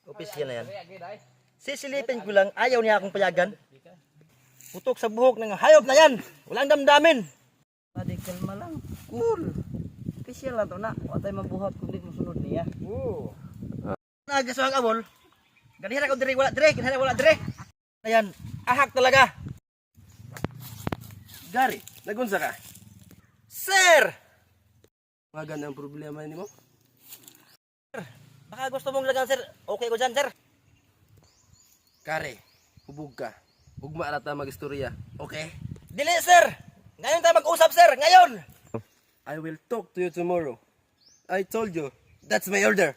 Opisyal na yan. Sisilipin ko lang, ayaw niya akong payagan. Putok sa buhok ng hayop na yan. Walang damdamin. Buddy, kalma lang. Cool. Official lang to na. Huwag tayo mabuhat kung di musunod niya. Oo. Nagasuhang abol. Ganihara ko dire, wala dire. Ganihara wala dire. Ayan, ahak talaga. Gary, nagunsa ka? Sir! Mga ganang problema ni mo? Baka gusto mong lagan, sir. Okay ko dyan, sir. Kare, hubog ka. Ugma na ta mag-istorya. Okay? Dili, sir. Ngayon tayo mag-usap, sir. Ngayon. I will talk to you tomorrow. I told you. That's my order.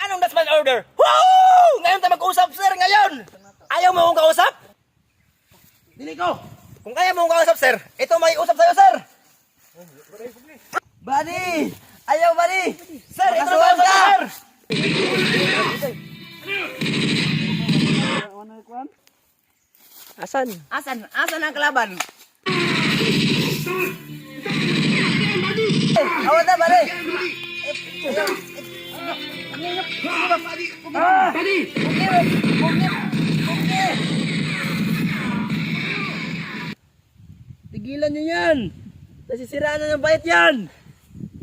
Anong that's my order? Woo! Ngayon tayo mag-usap, sir. Ngayon. Ayaw mo akong kausap? Dili ko. Kung kaya mo akong kausap, sir, ito may usap sa'yo, sir. Buddy! Ayaw, buddy! Sir, ito na kausap, sir. Asan? Asan ang kalaban? Awat na, buddy! Tigilan niyo yan! Nasisiraan na ng bayat yan!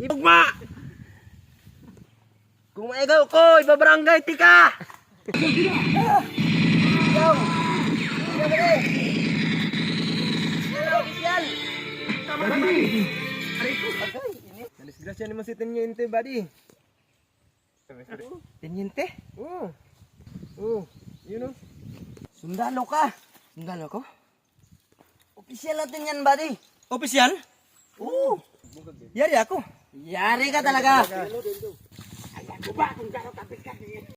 Ibugma! Kung maigaw ko, ibabarangay, tika! Disgrasya naman si Teniente, buddy. Teniente? Oo. Oo. Yun o. Sundalo ka! Sundalo ko? Official natin yan, buddy! Opisyal? Oo. Yari ako. Yari ka talaga!